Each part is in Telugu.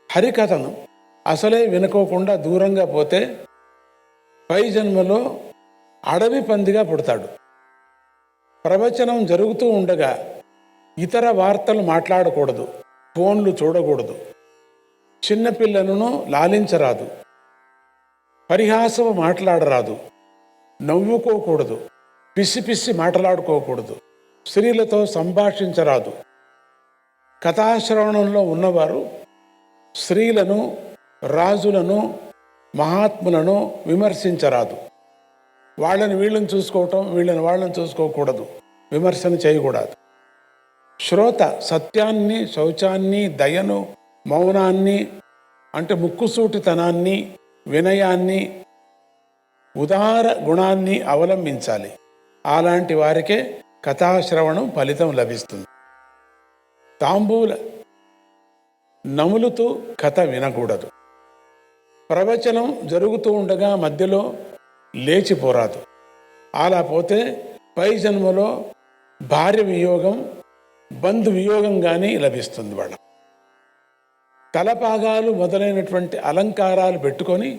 హరికథను అసలే వినుకోకుండా దూరంగా పోతే పై జన్మలో అడవి పందిగా పుడతాడు. ప్రవచనం జరుగుతూ ఉండగా ఇతర వార్తలు మాట్లాడకూడదు, ఫోన్లు చూడకూడదు, చిన్నపిల్లలను లాలించరాదు, పరిహాసము మాట్లాడరాదు, నవ్వుకోకూడదు, పిసి పిసి మాట్లాడుకోకూడదు, స్త్రీలతో సంభాషించరాదు. కథాశ్రవణంలో ఉన్నవారు స్త్రీలను, రాజులను, మహాత్ములను విమర్శించరాదు. వాళ్ళని వీళ్ళని చూసుకోవటం, వీళ్ళని వాళ్ళని చూసుకోకూడదు, విమర్శన చేయకూడదు. శ్రోత సత్యాన్ని, శౌచాన్ని, దయను, మౌనాన్ని అంటే ముక్కుసూటితనాన్ని, వినయాన్ని, ఉదార గుణాన్ని అవలంబించాలి. అలాంటి వారికే కథాశ్రవణం ఫలితం లభిస్తుంది. తాంబూల నములుతూ కథ వినకూడదు. ప్రవచనం జరుగుతూ ఉండగా మధ్యలో లేచిపోరాదు. అలా పోతే పై జన్మలో భార్య వియోగం, బంధు వియోగం కానీ లభిస్తుంది. వాళ్ళ తలపాగాలు మొదలైనటువంటి అలంకారాలు పెట్టుకొని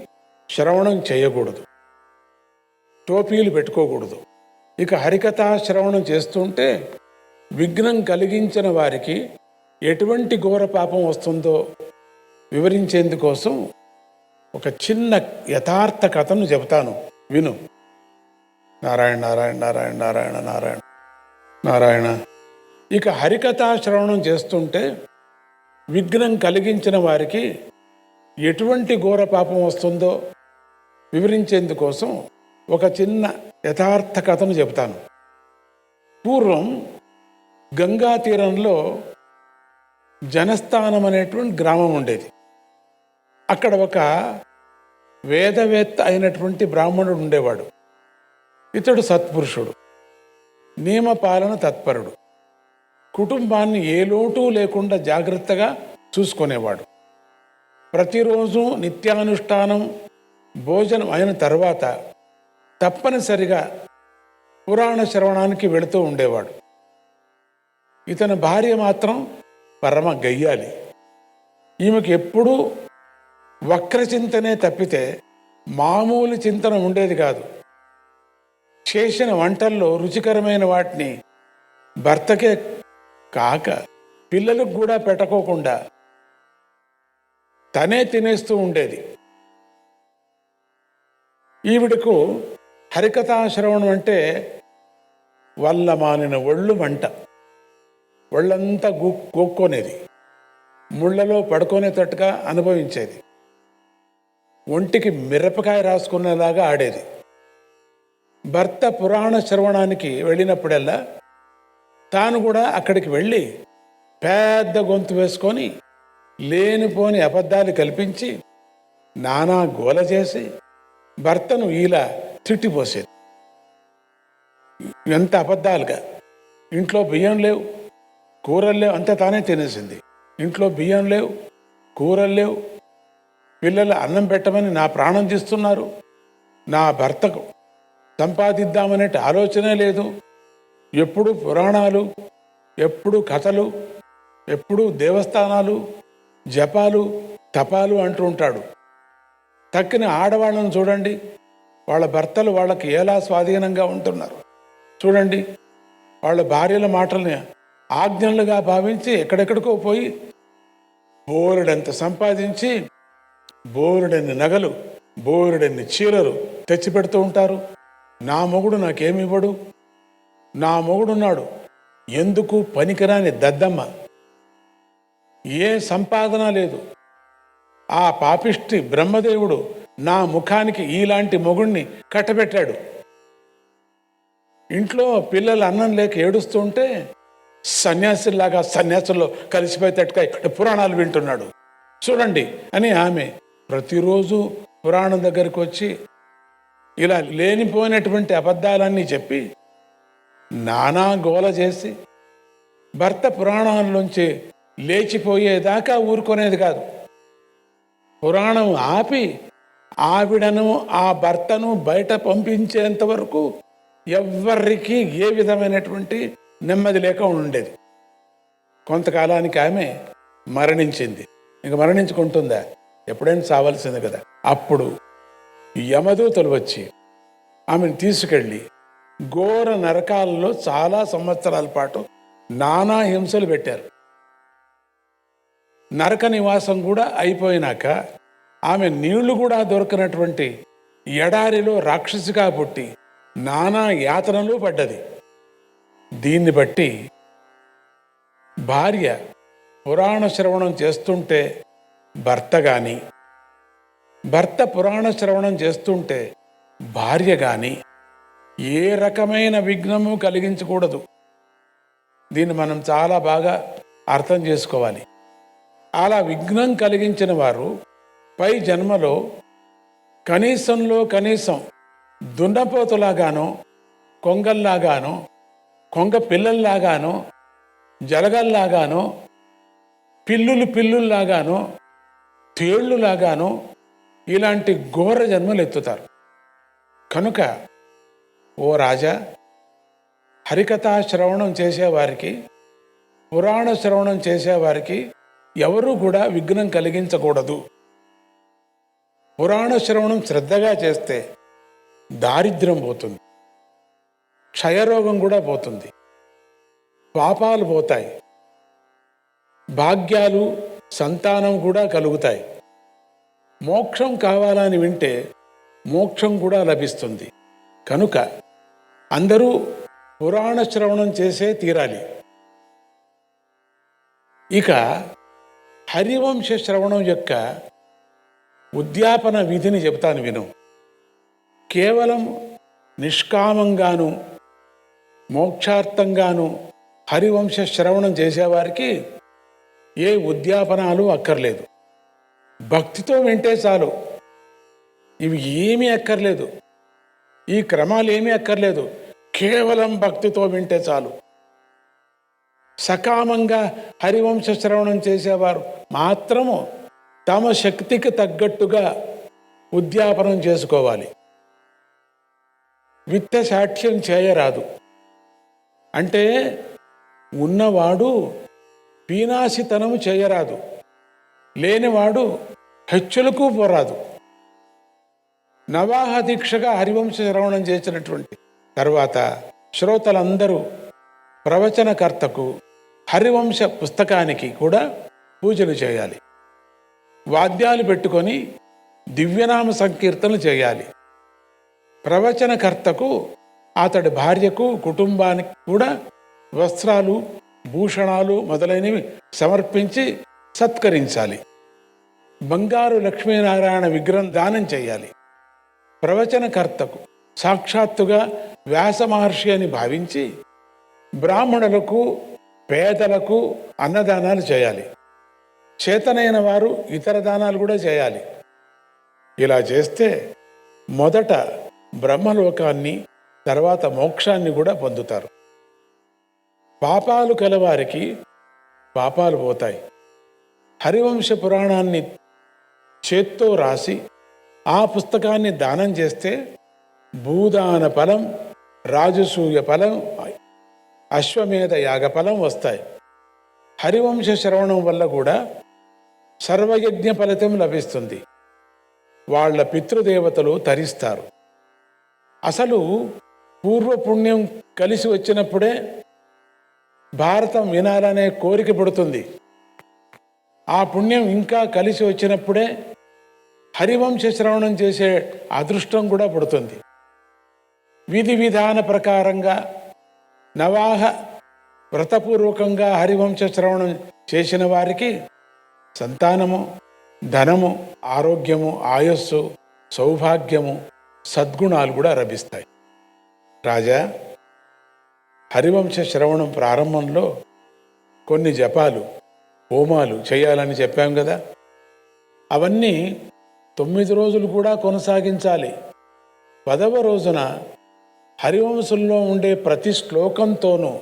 శ్రవణం చేయకూడదు, టోపీలు పెట్టుకోకూడదు. ఇక హరికథా శ్రవణం చేస్తుంటే విఘ్నం కలిగించిన వారికి ఎటువంటి ఘోర పాపం వస్తుందో వివరించేందుకోసం ఒక చిన్న యథార్థ కథను చెబుతాను, విను. నారాయణ నారాయణ నారాయణ నారాయణ నారాయణ నారాయణ. ఇక హరికథా శ్రవణం చేస్తుంటే విఘ్నం కలిగించిన వారికి ఎటువంటి ఘోర పాపం వస్తుందో వివరించేందుకోసం ఒక చిన్న యథార్థ కథను చెబుతాను. పూర్వం గంగా తీరంలో జనస్థానం అనేటువంటి గ్రామం ఉండేది. అక్కడ ఒక వేదవేత్త అయినటువంటి బ్రాహ్మణుడు ఉండేవాడు. ఇతడు సత్పురుషుడు, నియమపాలన తత్పరుడు, కుటుంబాన్ని ఏ లోటు లేకుండా జాగ్రత్తగా చూసుకునేవాడు. ప్రతిరోజు నిత్యానుష్ఠానం, భోజనం అయిన తర్వాత తప్పనిసరిగా పురాణ శ్రవణానికి వెళుతూ ఉండేవాడు. ఇతని భార్య మాత్రం పరమ గయ్యాలి. ఈమెకి ఎప్పుడూ వక్రచింతనే తప్పితే మామూలు చింతన ఉండేది కాదు. చేసిన వంటల్లో రుచికరమైన వాటిని భర్తకే కాక పిల్లలకు కూడా పెట్టకోకుండా తనే తినేస్తూ ఉండేది. ఈవిడకు హరికథాశ్రవణం అంటే వల్ల మానిన ఒళ్ళు మంట, ఒళ్ళంతా గోక్కొనేది, ముళ్ళలో పడుకునేటట్టుగా అనుభవించేది, ఒంటికి మిరపకాయ రాసుకునేలాగా ఆడేది. భర్త పురాణ శ్రవణానికి వెళ్ళినప్పుడల్లా తాను కూడా అక్కడికి వెళ్ళి పెద్ద గొంతు వేసుకొని లేనిపోని అబద్ధాలు కల్పించి నానా గోల చేసి భర్తను ఇలా తిట్టిపోసేది. ఎంత అబద్ధాలుగా! ఇంట్లో బియ్యం లేవు, కూరలు లేవు, అంతా తానే తినేసింది. ఇంట్లో బియ్యం లేవు, కూరలు లేవు, పిల్లలు అన్నం పెట్టమని నా ప్రాణం తీస్తున్నారు, నా భర్తకు సంపాదిద్దామనే ఆలోచనే లేదు, ఎప్పుడు పురాణాలు, ఎప్పుడు కథలు, ఎప్పుడు దేవస్థానాలు, జపాలు, తపాలు అంటూ ఉంటాడు. తక్కిన ఆడవాళ్ళను చూడండి, వాళ్ళ భర్తలు వాళ్ళకి ఎలా స్వాధీనంగా ఉంటున్నారు చూడండి. వాళ్ళ భార్యల మాటల్ని ఆజ్ఞలుగా భావించి ఎక్కడెక్కడికో పోయి బోరుడెంత సంపాదించి బోరుడెన్ని నగలు, బోరుడెన్ని చీరలు తెచ్చిపెడుతూ ఉంటారు. నా మొగుడు నాకేమివ్వడు, నా మొగుడున్నాడు, ఎందుకు పనికిరాని దద్దమ్మ, ఏ సంపాదన లేదు, ఆ పాపిష్టి బ్రహ్మదేవుడు నా ముఖానికి ఇలాంటి మొగుణ్ణి కట్టబెట్టాడు. ఇంట్లో పిల్లలు అన్నం లేక ఏడుస్తుంటే సన్యాసిలాగా సన్యాసుల్లో కలిసిపోయేటట్టుగా ఇక్కడ పురాణాలు వింటున్నాడు చూడండి అని ఆమె ప్రతిరోజు పురాణం దగ్గరికి వచ్చి ఇలా లేనిపోయినటువంటి అబద్ధాలన్నీ చెప్పి నానా గోల చేసి భర్త పురాణాల్లోంచి లేచిపోయేదాకా ఊరుకునేది కాదు. పురాణం ఆపి ఆవిడను, ఆ భర్తను బయట పంపించేంత వరకు ఎవ్వరికి ఏ విధమైనటువంటి నెమ్మది లేక ఉండేది. కొంతకాలానికి ఆమె మరణించింది. ఇంక మరణించుకుంటుందా? ఎప్పుడైనా చావాల్సింది కదా. అప్పుడు యమదూతలు వచ్చి ఆమెను తీసుకెళ్ళి ఘోర నరకాలలో చాలా సంవత్సరాల పాటు నానా హింసలు పెట్టారు. నరక నివాసం కూడా అయిపోయినాక ఆమె నీళ్లు కూడా దొరకనటువంటి ఎడారిలో రాక్షసిగా పుట్టి నానా యాతనలు పడ్డది. దీన్ని బట్టి భార్య పురాణ శ్రవణం చేస్తుంటే భర్త కానీ, భర్త పురాణ శ్రవణం చేస్తుంటే భార్య కానీ ఏ రకమైన విఘ్నము కలిగించకూడదు. దీన్ని మనం చాలా బాగా అర్థం చేసుకోవాలి. అలా విఘ్నం కలిగించిన వారు పై జన్మలో కనీసంలో కనీసం దున్నపోతులాగానో, కొంగల్లాగానో, కొంగ పిల్లల్లాగానో, జలగల్లాగానో, పిల్లుల్లాగానో, తేళ్లులాగానో ఇలాంటి ఘోర జన్మలు ఎత్తుతారు. కనుక ఓ రాజా, హరికథా శ్రవణం చేసేవారికి, పురాణ శ్రవణం చేసేవారికి ఎవరూ కూడా విఘ్నం కలిగించకూడదు. పురాణ శ్రవణం శ్రద్ధగా చేస్తే దారిద్ర్యం పోతుంది, క్షయరోగం కూడా పోతుంది, పాపాలు పోతాయి, భాగ్యాలు సంతానం కూడా కలుగుతాయి. మోక్షం కావాలని వింటే మోక్షం కూడా లభిస్తుంది. కనుక అందరూ పురాణ శ్రవణం చేసే తీరాలి. ఇక హరివంశ శ్రవణం యొక్క ఉద్యాపన విధిని చెబుతాను విను. కేవలం నిష్కామంగాను మోక్షార్థంగాను హరివంశ శ్రవణం చేసేవారికి ఏ ఉద్యాపనాలు అక్కర్లేదు. భక్తితో వింటే చాలు. ఇవి ఏమీ అక్కర్లేదు, ఈ క్రమాలు ఏమీ అక్కర్లేదు. కేవలం భక్తితో వింటే చాలు. సకామంగా హరివంశ శ్రవణం చేసేవారు మాత్రము తమ శక్తికి తగ్గట్టుగా ఉద్యాపనం చేసుకోవాలి. విత్తశాఠ్యం చేయరాదు. అంటే ఉన్నవాడు పీనాసితనము చేయరాదు, లేనివాడు హెచ్చులకు పోరాదు. నవాహ దీక్షగా హరివంశ శ్రవణం చేసినటువంటి తర్వాత శ్రోతలందరూ ప్రవచనకర్తకు, హరివంశ పుస్తకానికి కూడా పూజలు చేయాలి. వాద్యాలు పెట్టుకొని దివ్యనామ సంకీర్తనలు చేయాలి. ప్రవచనకర్తకు, అతడి భార్యకు, కుటుంబానికి కూడా వస్త్రాలు, భూషణాలు మొదలైనవి సమర్పించి సత్కరించాలి. బంగారు లక్ష్మీనారాయణ విగ్రహం దానం చేయాలి. ప్రవచనకర్తకు సాక్షాత్తుగా వ్యాస మహర్షి అని భావించి బ్రాహ్మణులకు, పేదలకు అన్నదానాలు చేయాలి. చేతనైన వారు ఇతర దానాలు కూడా చేయాలి. ఇలా చేస్తే మొదట బ్రహ్మలోకాన్ని, తర్వాత మోక్షాన్ని కూడా పొందుతారు. పాపాలు కలవారికి పాపాలు పోతాయి. హరివంశ పురాణాన్ని చేత్తో రాసి ఆ పుస్తకాన్ని దానం చేస్తే భూదాన ఫలం, రాజసూయ ఫలం, అశ్వమేధ యాగ ఫలం వస్తాయి. హరివంశ శ్రవణం వల్ల కూడా సర్వయజ్ఞ ఫలితం లభిస్తుంది. వాళ్ళ పితృదేవతలు తరిస్తారు. అసలు పూర్వపుణ్యం కలిసి వచ్చినప్పుడే భారతం వినాలనే కోరిక పుడుతుంది. ఆ పుణ్యం ఇంకా కలిసి వచ్చినప్పుడే హరివంశ శ్రవణం చేసే అదృష్టం కూడా పుడుతుంది. విధి విధాన ప్రకారంగా నవాహ వ్రతపూర్వకంగా హరివంశ శ్రవణం చేసిన వారికి సంతానము, ధనము, ఆరోగ్యము, ఆయస్సు, సౌభాగ్యము, సద్గుణాలు కూడా లభిస్తాయి. రాజా, హరివంశ శ్రవణం ప్రారంభంలో కొన్ని జపాలు, హోమాలు చేయాలని చెప్పాం కదా. అవన్నీ 9 రోజులు కూడా కొనసాగించాలి. 10వ రోజున హరివంశంలో ఉండే ప్రతి శ్లోకంతోనూ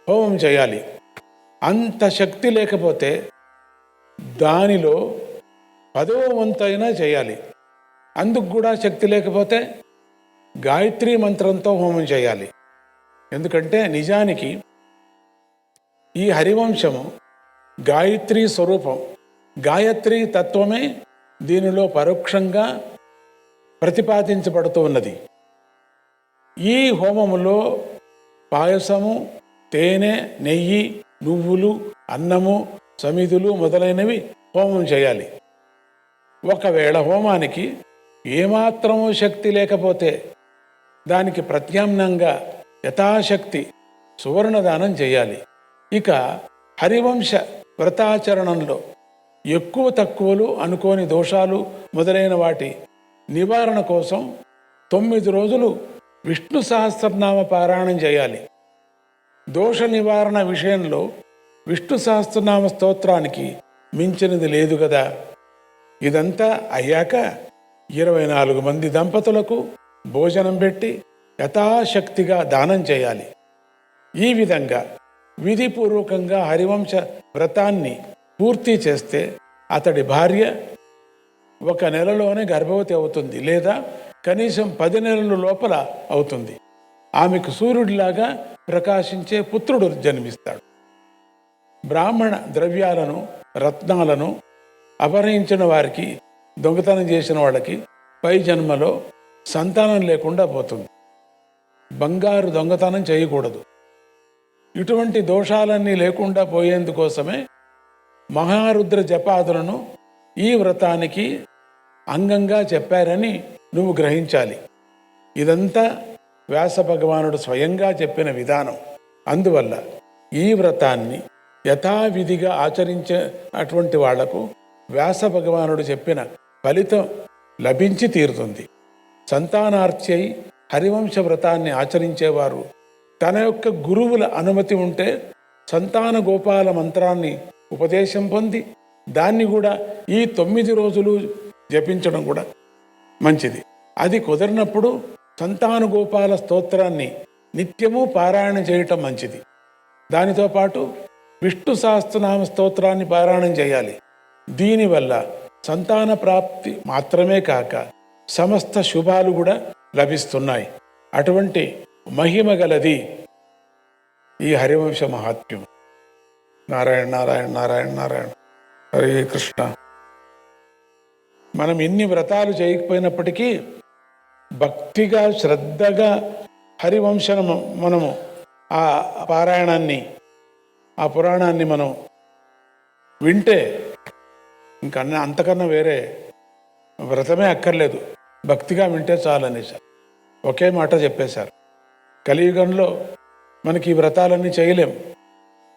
హోమం చేయాలి. అంత శక్తి లేకపోతే దానిలో 10వ వంతైనా చేయాలి. అందుకు కూడా శక్తి లేకపోతే గాయత్రీ మంత్రంతో హోమం చేయాలి. ఎందుకంటే నిజానికి ఈ హరివంశము గాయత్రీ స్వరూపం. గాయత్రి తత్వమే దీనిలో పరోక్షంగా ప్రతిపాదించబడుతూ ఉన్నది. ఈ హోమములో పాయసము, తేనె, నెయ్యి, నువ్వులు, అన్నము, సమిధులు మొదలైనవి హోమం చేయాలి. ఒకవేళ హోమానికి ఏమాత్రమూ శక్తి లేకపోతే దానికి ప్రత్యామ్నాయంగా యథాశక్తి సువర్ణదానం చేయాలి. ఇక హరివంశ వ్రతాచరణంలో ఎక్కువ తక్కువలు, అనుకోని దోషాలు మొదలైన వాటి నివారణ కోసం 9 రోజులు విష్ణు సహస్రనామ పారాయణం చేయాలి. దోష నివారణ విషయంలో విష్ణు సహస్రనామ స్తోత్రానికి మించినది లేదు కదా. ఇదంతా అయ్యాక 24 మంది దంపతులకు భోజనం పెట్టి యథాశక్తిగా దానం చేయాలి. ఈ విధంగా విధిపూర్వకంగా హరివంశ వ్రతాన్ని పూర్తి చేస్తే అతడి భార్య 1 నెలలోనే గర్భవతి అవుతుంది, లేదా కనీసం 10 నెలల లోపల అవుతుంది. ఆమెకు సూర్యుడిలాగా ప్రకాశించే పుత్రుడు జన్మిస్తాడు. బ్రాహ్మణ ద్రవ్యాలను, రత్నాలను అపహరించిన వారికి, దొంగతనం చేసిన వాళ్ళకి పై జన్మలో సంతానం లేకుండా పోతుంది. బంగారు దొంగతనం చేయకూడదు. ఇటువంటి దోషాలన్నీ లేకుండా పోయేందుకోసమే మహారుద్ర జపాదులను ఈ వ్రతానికి అంగంగా చెప్పారని నువ్వు గ్రహించాలి. ఇదంతా వ్యాస భగవానుడు స్వయంగా చెప్పిన విధానం. అందువల్ల ఈ వ్రతాన్ని యథావిధిగా ఆచరించేటువంటి వాళ్లకు వ్యాస భగవానుడు చెప్పిన ఫలితం లభించి తీరుతుంది. సంతానార్చై హరివంశ వ్రతాన్ని ఆచరించేవారు తన యొక్క గురువుల అనుమతి ఉంటే సంతాన గోపాల మంత్రాన్ని ఉపదేశం పొంది దాన్ని కూడా ఈ 9 రోజులు జపించడం కూడా మంచిది. అది కుదరినప్పుడు సంతాన గోపాల స్తోత్రాన్ని నిత్యము పారాయణ చేయటం మంచిది. దానితో పాటు విష్ణు సహస్రనామ స్తోత్రాన్ని పారాయణం చేయాలి. దీనివల్ల సంతాన ప్రాప్తి మాత్రమే కాక సమస్త శుభాలు కూడా లభిస్తున్నాయి. అటువంటి మహిమ గలది ఈ హరివంశ మహాత్మ్యం. నారాయణ నారాయణ నారాయణ నారాయణ. హరే కృష్ణ. మనం ఎన్ని వ్రతాలు చేయకపోయినప్పటికీ భక్తిగా, శ్రద్ధగా హరివంశము మనము ఆ పారాయణాన్ని, ఆ పురాణాన్ని మనం వింటే ఇంకన్నా అంతకన్నా వేరే వ్రతమే అక్కర్లేదు. భక్తిగా వింటే చాలనేసి ఒకే మాట చెప్పేశారు. కలియుగంలో మనకి ఈ వ్రతాలన్నీ చేయలేం.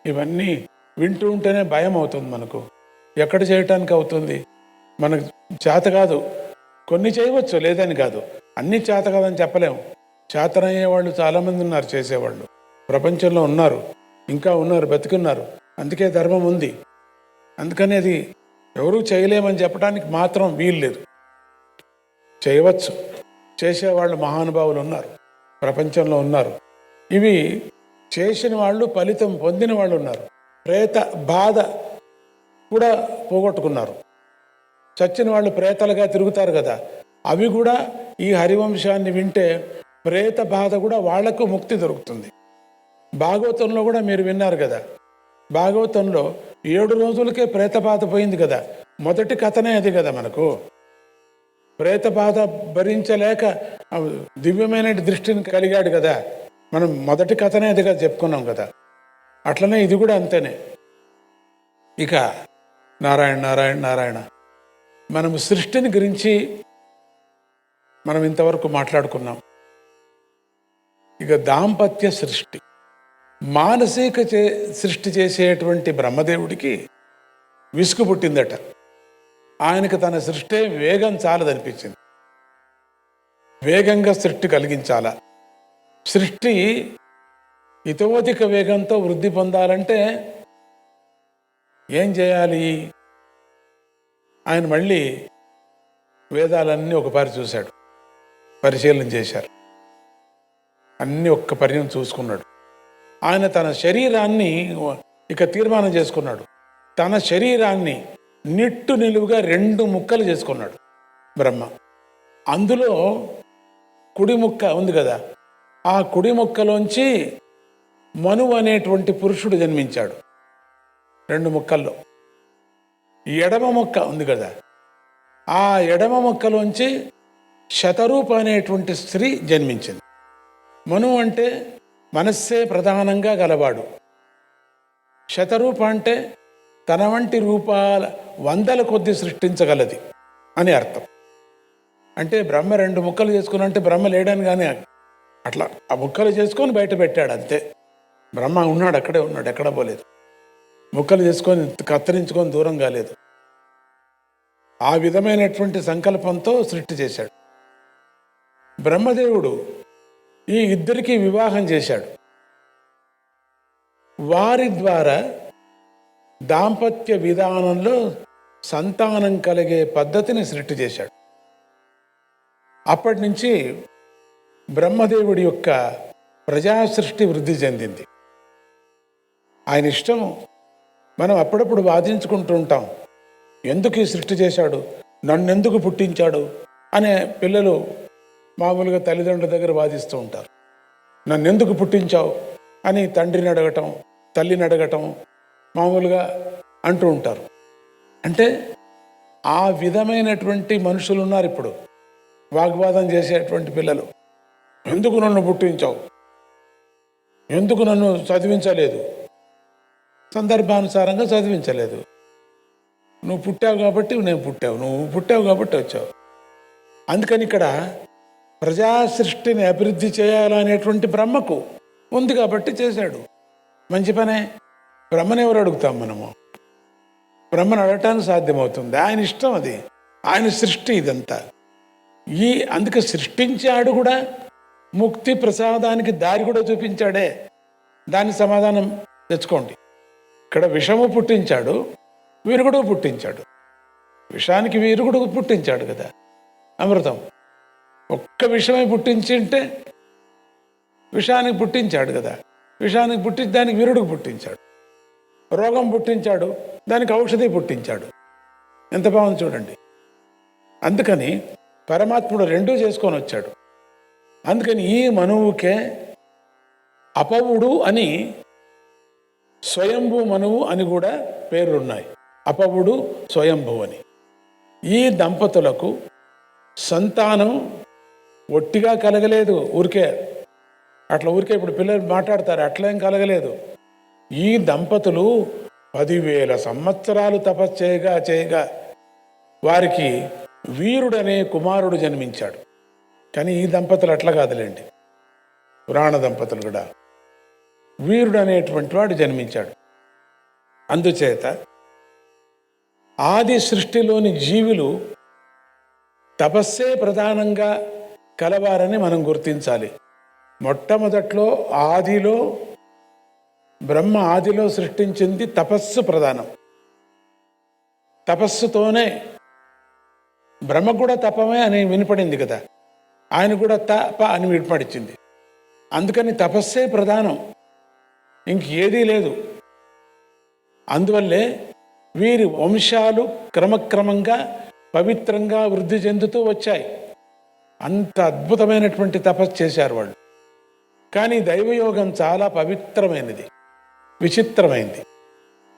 ఇవన్నీ వింటూ ఉంటేనే భయం అవుతుంది. మనకు ఎక్కడ చేయటానికి అవుతుంది? మనకు చేత కాదు. కొన్ని చేయవచ్చు, లేదని కాదు. అన్నీ చేత కాదని చెప్పలేము. చేతనయ్యేవాళ్ళు చాలామంది ఉన్నారు, చేసేవాళ్ళు ప్రపంచంలో ఉన్నారు, ఇంకా ఉన్నారు, బతికున్నారు. అందుకే ధర్మం ఉంది. అందుకని అది ఎవరూ చేయలేమని చెప్పడానికి మాత్రం వీల్లేదు. చేయవచ్చు, చేసేవాళ్ళు మహానుభావులు ఉన్నారు, ప్రపంచంలో ఉన్నారు. ఇవి చేసిన వాళ్ళు, ఫలితం పొందిన వాళ్ళు ఉన్నారు. ప్రేత బాధ కూడా పోగొట్టుకున్నారు. చచ్చిన వాళ్ళు ప్రేతలుగా తిరుగుతారు కదా, అవి కూడా ఈ హరివంశాన్ని వింటే ప్రేత బాధ కూడా వాళ్లకు ముక్తి దొరుకుతుంది. భాగవతంలో కూడా మీరు విన్నారు కదా, భాగవతంలో 7 రోజులకే ప్రేత బాధ పోయింది కదా. మొదటి కథనే అది కదా. మనకు ప్రేత బాధ భరించలేక దివ్యమైన దృష్టిని కలిగాడు కదా. మనం మొదటి కథనే అది కదా చెప్పుకున్నాం కదా. అట్లనే ఇది కూడా అంతేనే. ఇక నారాయణ నారాయణ నారాయణ. మనము సృష్టిని గురించి మనం ఇంతవరకు మాట్లాడుకున్నాం. ఇక దాంపత్య సృష్టి, మానసిక సృష్టి చేసేటువంటి బ్రహ్మదేవుడికి విసుగు పుట్టిందట. ఆయనకు తన సృష్టి వేగం చాలదనిపించింది. వేగంగా సృష్టి కలిగించాలా, సృష్టి ఇతోధిక వేగంతో వృద్ధి పొందాలంటే ఏం చేయాలి? ఆయన మళ్ళీ వేదాలన్నీ ఒకసారి చూశాడు, పరిశీలన చేశారు, అన్నీ ఒక్క పర్యం చూసుకున్నాడు. ఆయన తన శరీరాన్ని ఇక తీర్మానం చేసుకున్నాడు. తన శరీరాన్ని నిట్టు నిలువుగా 2 ముక్కలు చేసుకున్నాడు బ్రహ్మ. అందులో కుడి ముక్క ఉంది కదా, ఆ కుడి ముక్కలోంచి మనువు అనేటువంటి పురుషుడు జన్మించాడు. 2 ముక్కల్లో ఎడమ మొక్క ఉంది కదా, ఆ ఎడమ మొక్కలోంచి శతరూప అనేటువంటి స్త్రీ జన్మించింది. మను అంటే మనస్సే ప్రధానంగా గలవాడు. శతరూప అంటే తన వంటి రూపాల వందల కొద్ది సృష్టించగలది అని అర్థం. అంటే బ్రహ్మ 2 ముక్కలు చేసుకుని, అంటే బ్రహ్మ లేడని కానీ అట్లా ఆ ముక్కలు చేసుకొని బయట పెట్టాడు అంతే. బ్రహ్మ ఉన్నాడు, అక్కడే ఉన్నాడు, ఎక్కడ పోలేదు. ముక్కలు చేసుకొని కత్తిరించుకొని దూరం కాలేదు. ఆ విధమైనటువంటి సంకల్పంతో సృష్టి చేశాడు. బ్రహ్మదేవుడు ఈ ఇద్దరికీ వివాహం చేశాడు. వారి ద్వారా దాంపత్య విధానంలో సంతానం కలిగే పద్ధతిని సృష్టి చేశాడు. అప్పటి నుంచి బ్రహ్మదేవుడి యొక్క ప్రజా సృష్టి వృద్ధి చెందింది. ఆయన ఇష్టం. మనం అప్పుడప్పుడు వాదించుకుంటూ ఉంటాం, ఎందుకు ఈ సృష్టి చేశాడు, నన్నెందుకు పుట్టించాడు అనే పిల్లలు మామూలుగా తల్లిదండ్రుల దగ్గర వాదిస్తూ ఉంటారు. నన్నెందుకు పుట్టించావు అని తండ్రిని అడగటం, తల్లిని అడగటం మామూలుగా అంటూ ఉంటారు. అంటే ఆ విధమైనటువంటి మనుషులు ఉన్నారు ఇప్పుడు, వాగ్వాదం చేసేటువంటి పిల్లలు. ఎందుకు నన్ను పుట్టించావు, ఎందుకు నన్ను చదివించలేదు, సందర్భానుసారంగా చదివించలేదు, నువ్వు పుట్టావు కాబట్టి నేను పుట్టావు, నువ్వు పుట్టావు కాబట్టి వచ్చావు. అందుకని ఇక్కడ ప్రజా సృష్టిని అభివృద్ధి చేయాలనేటువంటి బ్రహ్మకు ఉంది కాబట్టి చేశాడు. మంచి పనే. బ్రహ్మను ఎవరు అడుగుతాం మనము? బ్రహ్మను అడగటానికి సాధ్యమవుతుంది? ఆయన ఇష్టం, అది ఆయన సృష్టి ఇదంతా. అందుకే సృష్టించాడు కూడా, ముక్తి ప్రసాదానికి దారి కూడా చూపించాడే. దాని సమాధానం తెచ్చుకోండి. ఇక్కడ విషము పుట్టించాడు, వీరుగుడు పుట్టించాడు. విషానికి వీరుగుడు పుట్టించాడు కదా, అమృతం. ఒక్క విషమే పుట్టించింటే విషానికి పుట్టించాడు కదా, విషానికి పుట్టించి దానికి వీరుడికి పుట్టించాడు. రోగం పుట్టించాడు, దానికి ఔషధి పుట్టించాడు. ఎంత బాగుంది చూడండి. అందుకని పరమాత్ముడు రెండూ చేసుకొని వచ్చాడు. అందుకని ఈ మనువుకే అపవుడు అని, స్వయంభూ మనువు అని కూడా పేర్లున్నాయి. అపవుడు, స్వయంభూ అని. ఈ దంపతులకు సంతానం ఒట్టిగా కలగలేదు. ఊరికే ఇప్పుడు పిల్లలు మాట్లాడతారు, అట్లేం కలగలేదు. ఈ దంపతులు 10,000 సంవత్సరాలు తపస్సు చేయగా వారికి వీరుడనే కుమారుడు జన్మించాడు. కానీ ఈ దంపతులు అట్లా కాదులేండి, పురాణ దంపతులు కూడా వీరుడు అనేటువంటి వాడు జన్మించాడు. అందుచేత ఆది సృష్టిలోని జీవులు తపస్సే ప్రధానంగా కలవారని మనం గుర్తించాలి. మొట్టమొదట్లో ఆదిలో బ్రహ్మ ఆదిలో సృష్టించింది తపస్సు ప్రధానం. తపస్సుతోనే బ్రహ్మ కూడా తపమే అని వినపడింది కదా, ఆయన కూడా తప అని వినపడించింది. అందుకని తపస్సే ప్రధానం, ఇంకేదీ లేదు. అందువల్లే వీరి వంశాలు క్రమక్రమంగా పవిత్రంగా వృద్ధి చెందుతూ వచ్చాయి. అంత అద్భుతమైనటువంటి తపస్సు చేశారు వాళ్ళు. కానీ దైవయోగం చాలా పవిత్రమైనది, విచిత్రమైంది.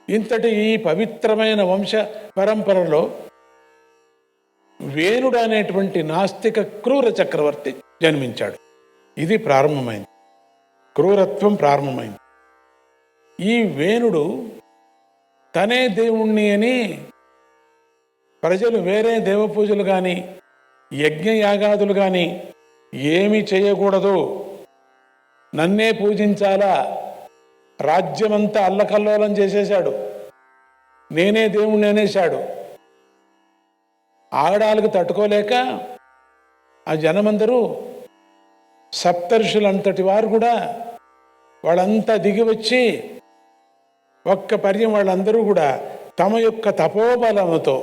ఇంతటి ఈ పవిత్రమైన వంశ పరంపరలో వేణుడు అనేటువంటి నాస్తిక క్రూర చక్రవర్తి జన్మించాడు. ఇది ప్రారంభమైంది, క్రూరత్వం ప్రారంభమైంది. ఈ వేణుడు తనే దేవుణ్ణి అని ప్రజలు వేరే దేవపూజలు కానీ యజ్ఞయాగాదులు కానీ ఏమీ చేయకూడదు, నన్నే పూజించాలా, రాజ్యమంతా అల్లకల్లోలం చేసేశాడు, నేనే దేవుణ్ణి అనేశాడు. ఆగడాలకు తట్టుకోలేక ఆ జనమందరూ సప్తర్షులంతటి వారు కూడా వాళ్ళంతా దిగి వచ్చి ఒక్క పర్యం వాళ్ళందరూ కూడా తమ యొక్క తపోబలముతో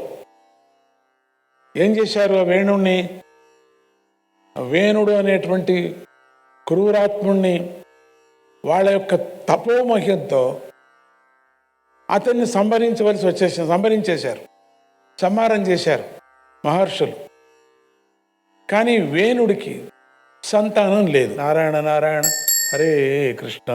ఏం చేశారు? వేణుడు అనేటువంటి క్రూరాత్ముణ్ణి వాళ్ళ యొక్క తపోమహ్యంతో అతన్ని సంహరించేశారు, సంహారం చేశారు మహర్షులు. కానీ వేణుడికి సంతానం లేదు. నారాయణ నారాయణ, హరే కృష్ణ.